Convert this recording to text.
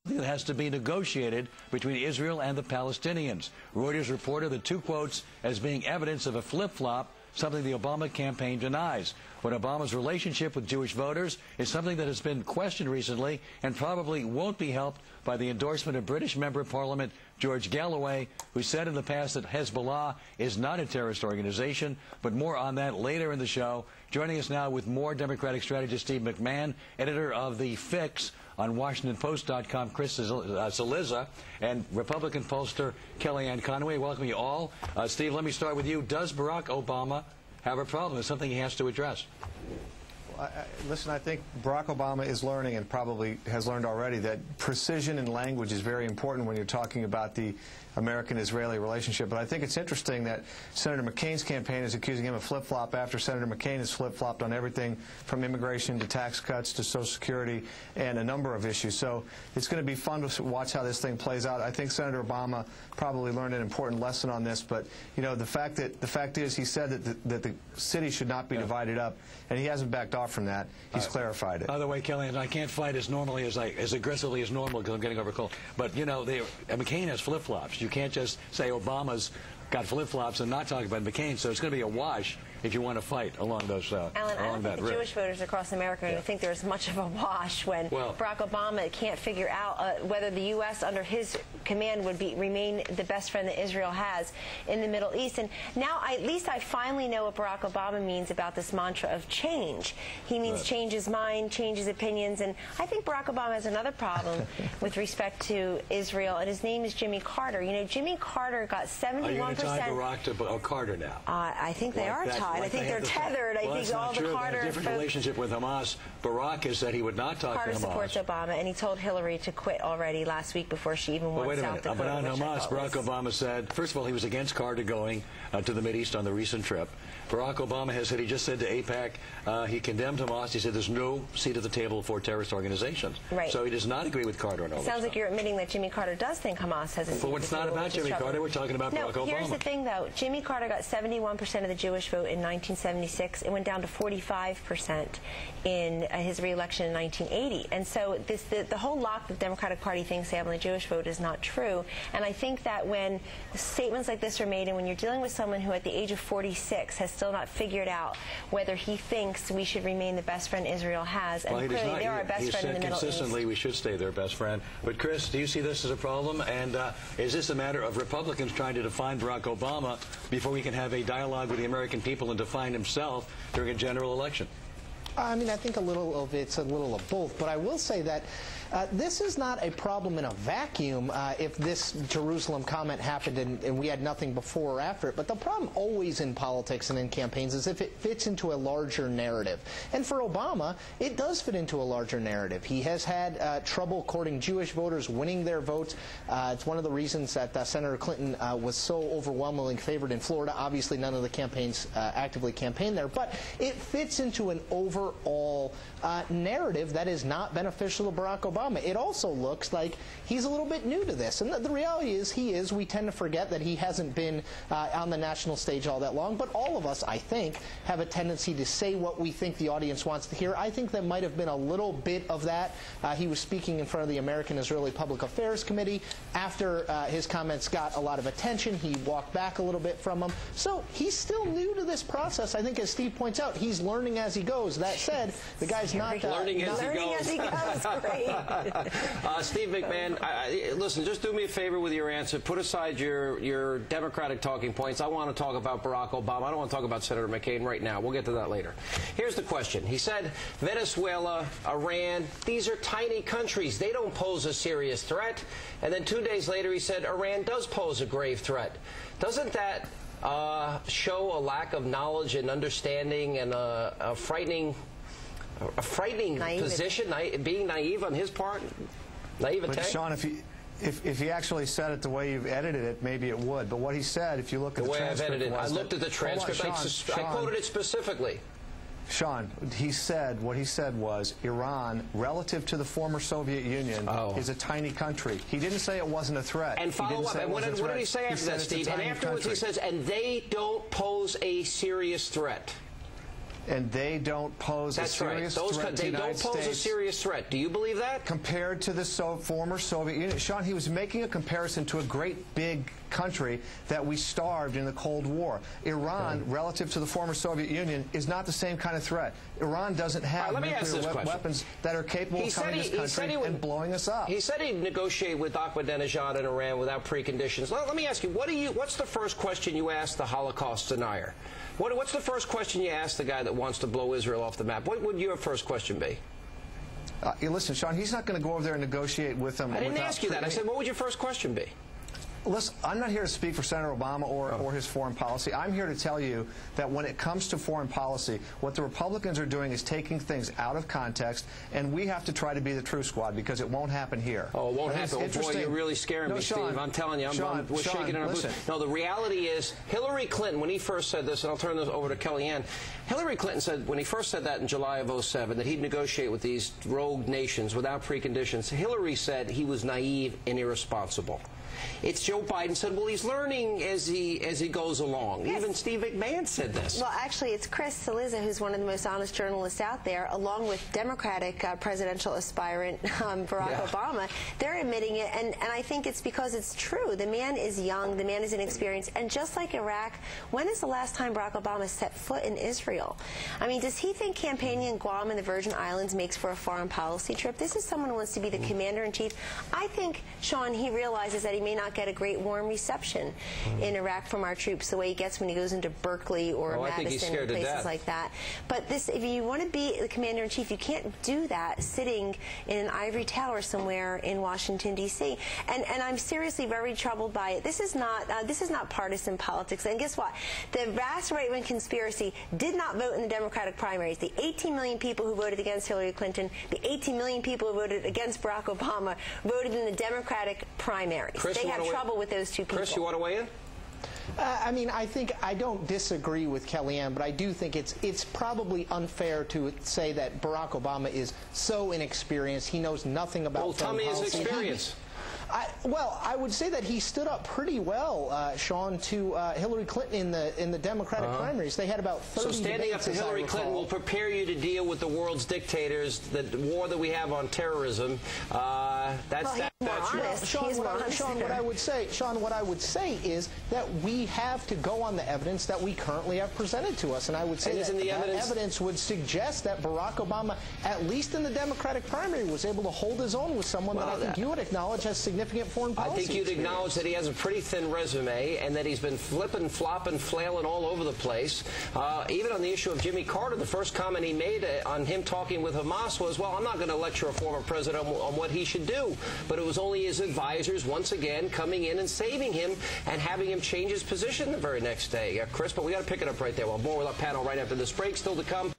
that has to be negotiated between Israel and the Palestinians. Reuters reported the two quotes as being evidence of a flip-flop, something the Obama campaign denies. When Obama's relationship with Jewish voters is something that has been questioned recently and probably won't be helped by the endorsement of British Member of Parliament George Galloway, who said in the past that Hezbollah is not a terrorist organization. But more on that later in the show. Joining us now with more, Democratic strategist Steve McMahon, editor of The Fix on WashingtonPost.com, Chris Cillizza, and Republican pollster Kellyanne Conway. Welcome you all. Steve, let me start with you. Does Barack Obama have a problem? It's something he has to address. Listen, I think Barack Obama is learning, and probably has learned already, that precision in language is very important when you're talking about the American-Israeli relationship. But I think it's interesting that Senator McCain's campaign is accusing him of flip-flop after Senator McCain has flip-flopped on everything from immigration to tax cuts to Social Security and a number of issues. So it's going to be fun to watch how this thing plays out. I think Senator Obama probably learned an important lesson on this. But, you know, the fact is he said that the city should not be divided up, and he hasn't backed off from that. He's clarified it. By the way, Kellyanne, I can't fight as normally as aggressively as normal because I'm getting over a cold. But, you know, McCain has flip-flops. You can't just say Obama's got flip-flops and not talk about McCain. So it's going to be a wash if you want to fight along those Alan, along I don't that think the Jewish voters across America are going to think there's much of a wash when Barack Obama can't figure out whether the U.S. under his command would remain the best friend that Israel has in the Middle East. And now at least I finally know what Barack Obama means about this mantra of change. He means change his mind, change his opinions. And I think Barack Obama has another problem with respect to Israel, and his name is Jimmy Carter. You know, Jimmy Carter got 71%. Are you going to tie Barack to Carter now? I think they are tied. I think they're tethered. I think all the Carter. They have a different relationship with Hamas. Barack has said he would not talk to Hamas. Carter supports Obama, and he told Hillary to quit already last week before she even won South Dakota. But on Hamas, Barack Obama said, first of all, he was against Carter going to the Mideast on the recent trip. Barack Obama has said, he just said to AIPAC, he condemned Hamas. He said there's no seat at the table for terrorist organizations. Right. So he does not agree with Carter on all this. Sounds like you're admitting that Jimmy Carter does think Hamas has a seat. But it's not about Jimmy Carter. We're talking about Barack Obama. Here's the thing, though. Jimmy Carter got 71% of the Jewish vote in 1976. It went down to 45% in his re-election in 1980. And so the whole lock the Democratic Party thinks they have on the Jewish vote is not true. And I think that when statements like this are made, and when you're dealing with someone who at the age of 46 has still not figured out whether he thinks we should remain the best friend Israel has, and clearly they're our best friend in the Middle East. Consistently we should stay their best friend. But Chris, do you see this as a problem? And is this a matter of Republicans trying to define Barack Obama before we can have a dialogue with the American people and define himself during a general election? I mean, I think a little of it's a little of both, but I will say that this is not a problem in a vacuum if this Jerusalem comment happened and we had nothing before or after it. But the problem always in politics and in campaigns is if it fits into a larger narrative. And for Obama, it does fit into a larger narrative. He has had trouble courting Jewish voters, winning their votes. It's one of the reasons that Senator Clinton was so overwhelmingly favored in Florida. Obviously, none of the campaigns actively campaigned there. But it fits into an overall narrative that is not beneficial to Barack Obama. It also looks like he's a little bit new to this. And the reality is we tend to forget that he hasn't been on the national stage all that long. But all of us, I think, have a tendency to say what we think the audience wants to hear. I think there might have been a little bit of that. He was speaking in front of the American-Israeli Public Affairs Committee. After his comments got a lot of attention, he walked back a little bit from them. So he's still new to this process. I think, as Steve points out, he's learning as he goes. That said, the guy's not learning as he goes. Great. Steve McMahon, listen, just do me a favor with your answer. Put aside your Democratic talking points. I want to talk about Barack Obama. I don't want to talk about Senator McCain right now. We'll get to that later. Here's the question. He said Venezuela, Iran, these are tiny countries. They don't pose a serious threat. And then 2 days later he said Iran does pose a grave threat. Doesn't that show a lack of knowledge and understanding and a frightening position, being naive on his part? Naivete? But Sean, if he actually said it the way you've edited it, maybe it would. But what he said, if you look at the transcript, I've edited it. I looked at the transcript. I quoted it specifically. Sean, what he said was Iran, relative to the former Soviet Union, is a tiny country. He didn't say it wasn't a threat. And follow up. And what did he say after that, Steve? And afterwards he says, and they don't pose a serious threat. and they don't pose a serious threat to the United States. They don't pose a serious threat. Do you believe that? Compared to the former Soviet Union. Sean, he was making a comparison to a great big country that we starved in the Cold War. Iran, relative to the former Soviet Union, is not the same kind of threat. Iran doesn't have nuclear weapons that are capable of coming to this country and blowing us up. He said he'd negotiate with Ahmadinejad in Iran without preconditions. Let me ask you, what's the first question you ask the Holocaust denier? What's the first question you ask the guy that wants to blow Israel off the map? What would your first question be? Listen, Sean, he's not going to go over there and negotiate with them. I didn't ask you that. I said, what would your first question be? Listen, I'm not here to speak for Senator Obama or his foreign policy. I'm here to tell you that when it comes to foreign policy, what the Republicans are doing is taking things out of context, and we have to try to be the true squad because it won't happen here. Oh, it won't happen. Oh, boy, you're really scaring me, Sean, Steve. I'm telling you, we're shaking in our boots. No, the reality is Hillary Clinton, when he first said this, and I'll turn this over to Kellyanne, Hillary Clinton said when he first said that in July of '07 that he'd negotiate with these rogue nations without preconditions, Hillary said he was naive and irresponsible. It's Joe Biden said, well, he's learning as he goes along. Yes. Even Steve McMahon said this. Well, actually, it's Chris Cillizza, who's one of the most honest journalists out there, along with Democratic presidential aspirant Barack Obama. They're admitting it, and I think it's because it's true. The man is young, the man is inexperienced, and just like Iraq, when is the last time Barack Obama set foot in Israel? I mean, does he think campaigning in Guam and the Virgin Islands makes for a foreign policy trip? This is someone who wants to be the commander-in-chief. I think, Sean, he realizes that he may not get a great warm reception in Iraq from our troops the way he gets when he goes into Berkeley or Madison and places like that. But this, if you want to be the commander-in-chief, you can't do that sitting in an ivory tower somewhere in Washington, D.C. And I'm seriously very troubled by it. This is not partisan politics. And guess what? The vast right-wing conspiracy did not vote in the Democratic primaries. The 18 million people who voted against Hillary Clinton, the 18 million people who voted against Barack Obama voted in the Democratic primaries. Chris, they had trouble with those two people. Chris, you want to weigh in? I mean, I don't disagree with Kellyanne, but I do think it's probably unfair to say that Barack Obama is so inexperienced. He knows nothing about foreign policy. Well, tell me his experience. Well, I would say that he stood up pretty well, Sean, to Hillary Clinton in the Democratic primaries. They had about 30 So standing up to Hillary Clinton will prepare you to deal with the world's dictators, the war that we have on terrorism. That's Sean, what I would say is that we have to go on the evidence that we currently have presented to us, and I would say that evidence would suggest that Barack Obama, at least in the Democratic primary, was able to hold his own with someone that I think you would acknowledge has significant foreign policy I think you'd experience. acknowledge that he has a pretty thin resume and that he's been flipping, flopping, flailing all over the place. Even on the issue of Jimmy Carter, the first comment he made on him talking with Hamas was, well, I'm not going to lecture a former president on what he should do. But it was only his advisors, once again, coming in and saving him and having him change his position the very next day. Chris, but we got to pick it up right there. Well, more with our panel right after this break. Still to come,